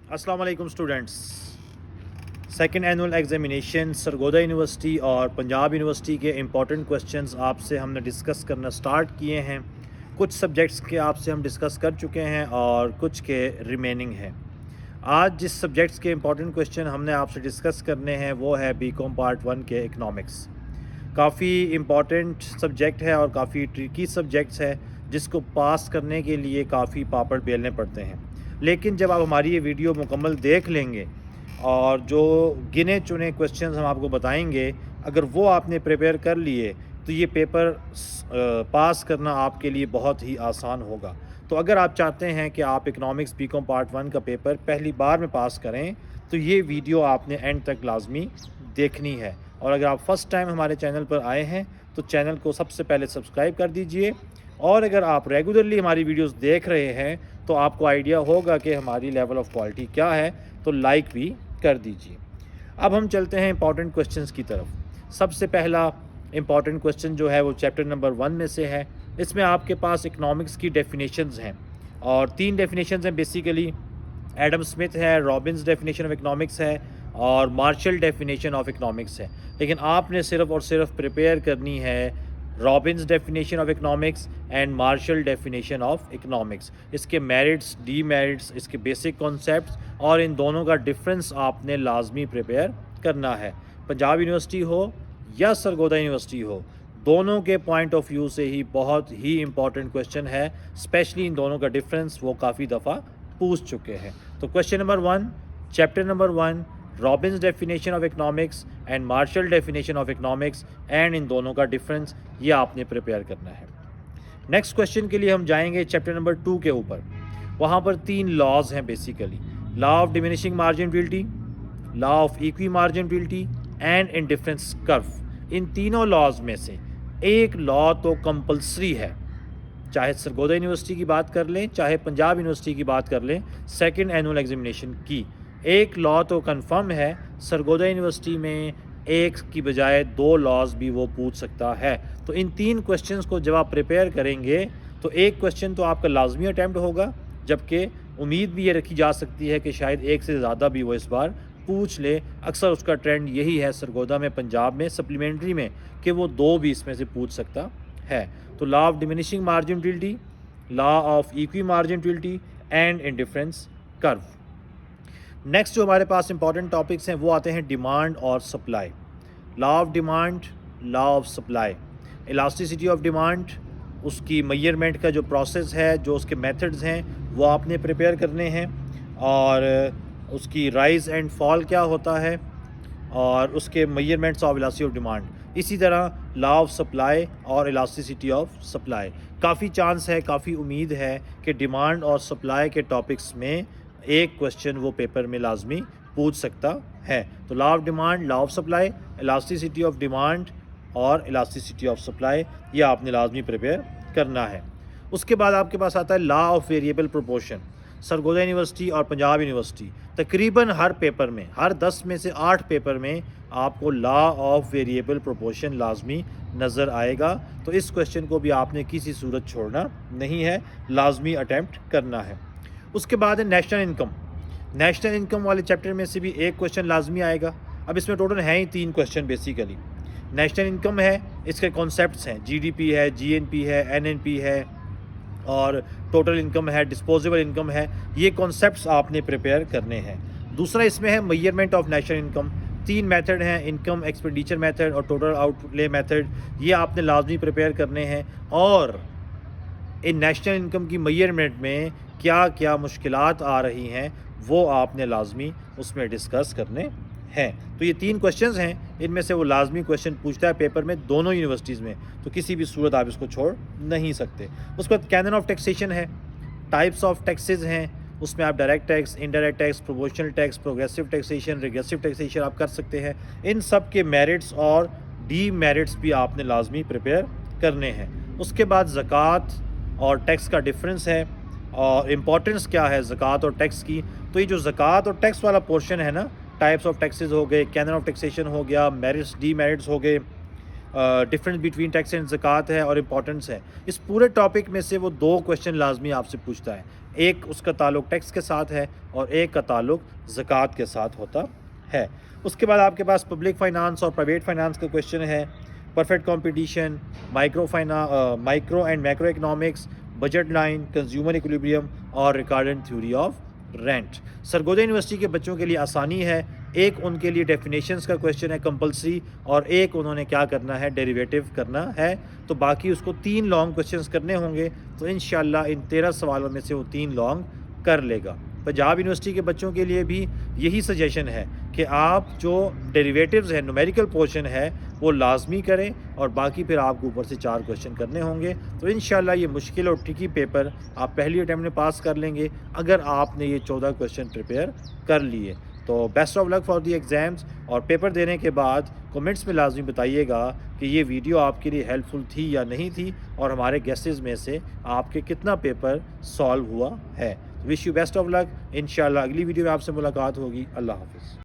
अस्सलाम वालेकुम students. Second annual examination Sargodha university और पंजाब यूनिवर्सिटी के इम्पोर्टेंट क्वेश्चंस आपसे हमने डिस्कस करना स्टार्ट किए हैं। कुछ सब्जेक्ट्स के आपसे हम डिस्कस कर चुके हैं और कुछ के रिमेनिंग हैं। आज जिस सब्जेक्ट्स के इम्पोर्टेंट क्वेश्चन हमने आपसे डिस्कस करने हैं वो है बीकॉम पार्ट 1 के इकनॉमिक्स। काफ़ी इम्पॉर्टेंट सब्जेक्ट है और काफ़ी ट्रिकी सब्जेक्ट्स है जिसको पास करने के लिए काफ़ी पापड़ बेलने पड़ते हैं। लेकिन जब आप हमारी ये वीडियो मुकम्मल देख लेंगे और जो गिने चुने क्वेश्चंस हम आपको बताएंगे, अगर वो आपने प्रिपेयर कर लिए तो ये पेपर पास करना आपके लिए बहुत ही आसान होगा। तो अगर आप चाहते हैं कि आप इकनॉमिक्स बीकॉम पार्ट 1 का पेपर पहली बार में पास करें तो ये वीडियो आपने एंड तक लाजमी देखनी है। और अगर आप फ़र्स्ट टाइम हमारे चैनल पर आए हैं तो चैनल को सबसे पहले सब्सक्राइब कर दीजिए। और अगर आप रेगुलरली हमारी वीडियोस देख रहे हैं तो आपको आइडिया होगा कि हमारी लेवल ऑफ़ क्वालिटी क्या है, तो लाइक भी कर दीजिए। अब हम चलते हैं इंपॉर्टेंट क्वेश्चंस की तरफ। सबसे पहला इंपॉर्टेंट क्वेश्चन जो है वो चैप्टर नंबर 1 में से है। इसमें आपके पास इकनॉमिक्स की डेफिनेशंस हैं और 3 डेफिनेशंस हैं बेसिकली। एडम स्मिथ है, रॉबिन्स डेफिनेशन ऑफ इकनॉमिक्स है और मार्शल डेफिनेशन ऑफ इकनॉमिक्स है। लेकिन आपने सिर्फ और सिर्फ प्रिपेयर करनी है Robbins definition of economics and Marshall definition of economics. इसके मेरिट्स, डीमेरिट्स, इसके बेसिक कॉन्सेप्ट्स और इन दोनों का डिफरेंस आपने लाजमी प्रिपेयर करना है। पंजाब यूनिवर्सिटी हो या सरगोदा यूनिवर्सिटी हो, दोनों के पॉइंट ऑफ व्यू से ही बहुत ही इंपॉर्टेंट क्वेश्चन है। स्पेशली इन दोनों का डिफरेंस वो काफ़ी दफ़ा पूछ चुके हैं। तो question number 1, chapter number 1, Robbins definition of economics and Marshall definition of economics and इन दोनों का डिफरेंस, ये आपने प्रिपेयर करना है। नेक्स्ट क्वेश्चन के लिए हम जाएंगे चैप्टर नंबर 2 के ऊपर। वहाँ पर 3 लॉज हैं basically: law of diminishing marginal utility, law of equi marginal utility and indifference curve. इन तीनों लॉज में से एक लॉ तो कंपलसरी है, चाहे सरगोदा यूनिवर्सिटी की बात कर लें चाहे पंजाब यूनिवर्सिटी की बात कर लें। सेकंड एनुअल एग्जामिनेशन की एक लॉ तो कंफर्म है, सरगोदा यूनिवर्सिटी में एक की बजाय 2 लॉज भी वो पूछ सकता है। तो इन 3 क्वेश्चंस को जब आप प्रिपेयर करेंगे तो एक क्वेश्चन तो आपका लाजमी अटैम्प्ट होगा, जबकि उम्मीद भी ये रखी जा सकती है कि शायद एक से ज़्यादा भी वो इस बार पूछ ले। अक्सर उसका ट्रेंड यही है सरगोदा में, पंजाब में सप्लीमेंट्री में, कि वो 2 भी इसमें से पूछ सकता है। तो law of diminishing marginal utility, law of equi marginal utility and indifference curve. Next जो हमारे पास इंपॉर्टेंट टॉपिक्स हैं वो आते हैं डिमांड और supply. Law of demand, law of supply. Elasticity of demand, उसकी मेजरमेंट का जो प्रोसेस है, जो उसके मेथड्स हैं वो आपने प्रिपेयर करने हैं, और उसकी राइज एंड फॉल क्या होता है, और उसके measurements of elasticity of demand. इसी तरह लॉ ऑफ सप्लाई और इलास्टिसिटी ऑफ सप्लाई। काफ़ी चांस है, काफ़ी उम्मीद है कि डिमांड और सप्लाई के टॉपिक्स में एक क्वेश्चन वो पेपर में लाजमी पूछ सकता है। तो law of demand, law of supply, elasticity of demand और इलास्टिसिटी ऑफ सप्लाई, ये आपने लाजमी प्रिपेयर करना है। उसके बाद आपके पास आता है law of variable proportion. Sargodha university और पंजाब यूनिवर्सिटी तकरीबन हर पेपर में, हर 10 में से 8 पेपर में आपको लॉ ऑफ वेरिएबल प्रोपोर्शन लाजमी नज़र आएगा। तो इस क्वेश्चन को भी आपने किसी सूरत छोड़ना नहीं है, लाजमी अटैम्प्ट करना है। उसके बाद है नेशनल इनकम। नेशनल इनकम वाले चैप्टर में से भी एक क्वेश्चन लाजमी आएगा। अब इसमें टोटल हैं ही 3 क्वेश्चन बेसिकली। नेशनल इनकम है, इसके कॉन्सेप्ट्स हैं, जीडीपी है, जीएनपी है, एनएनपी है और टोटल इनकम है, डिस्पोजेबल इनकम है। ये कॉन्सेप्ट्स आपने प्रिपेयर करने हैं। दूसरा इसमें है measurement of national income. 3 method हैं, इनकम एक्सपेंडिचर मेथड और टोटल आउटले मेथड। ये आपने लाजमी प्रिपेयर करने हैं। और इन नेशनल इनकम की मेजरमेंट में क्या क्या मुश्किलात आ रही हैं वो आपने लाजमी उसमें डिस्कस करने हैं। तो ये 3 क्वेश्चंस हैं, इनमें से वो लाजमी क्वेश्चन पूछता है पेपर में दोनों यूनिवर्सिटीज़ में, तो किसी भी सूरत आप इसको छोड़ नहीं सकते। उसके बाद कैनन ऑफ टैक्सेशन है, टाइप्स ऑफ टैक्सेस हैं, उसमें आप direct tax, indirect tax, proportional tax, progressive taxation, regressive taxation आप कर सकते हैं। इन सब के मेरिट्स और डीमेरिट्स भी आपने लाजमी प्रिपेयर करने हैं। उसके बाद ज़कात और टैक्स का डिफरेंस है और इम्पोर्टेंस क्या है ज़कात और टैक्स की। तो ये जो ज़कात और टैक्स वाला पोर्शन है ना, टाइप्स ऑफ टैक्सेस हो गए, कैनन ऑफ टैक्सेशन हो गया, मेरिट्स डीमेरिट्स हो गए, डिफरेंस बिटवीन टैक्स एंड ज़कात है और इम्पोर्टेंस है। इस पूरे टॉपिक में से वो 2 क्वेश्चन लाजमी आपसे पूछता है। एक उसका ताल्लुक टैक्स के साथ है और एक का ताल्लुक ज़कात के साथ होता है। उसके बाद आपके पास पब्लिक फ़ाइनांस और प्राइवेट फ़ाइनांस का क्वेश्चन है, perfect competition, micro and macro economics, budget line, consumer equilibrium और Ricardian theory of rent. Sargodha university के बच्चों के लिए आसानी है, एक उनके लिए डेफिनेशंस का क्वेश्चन है कंपलसरी और एक उन्होंने क्या करना है, डेरिवेटिव करना है। तो बाकी उसको 3 लॉन्ग क्वेश्चंस करने होंगे, तो इंशाल्लाह इन 13 सवालों में से वो 3 लॉन्ग कर लेगा। पंजाब यूनिवर्सिटी के बच्चों के लिए भी यही सजेशन है कि आप जो डेरिवेटिव्स है, न्यूमेरिकल पोर्शन है, वो लाजमी करें और बाकी फिर आपको ऊपर से 4 क्वेश्चन करने होंगे। तो इंशाल्लाह ये मुश्किल और ट्रिकी पेपर आप पहली अटैम्प्ट में पास कर लेंगे अगर आपने ये 14 क्वेश्चन प्रिपेयर कर लिए। तो best of luck for the exams, और पेपर देने के बाद कमेंट्स में लाजमी बताइएगा कि ये वीडियो आपके लिए हेल्पफुल थी या नहीं थी और हमारे गेसेस में से आपके कितना पेपर सॉल्व हुआ है। Wish you best of luck. इंशाल्लाह अगली वीडियो में आपसे मुलाकात होगी। अल्लाह हाफ़िज़।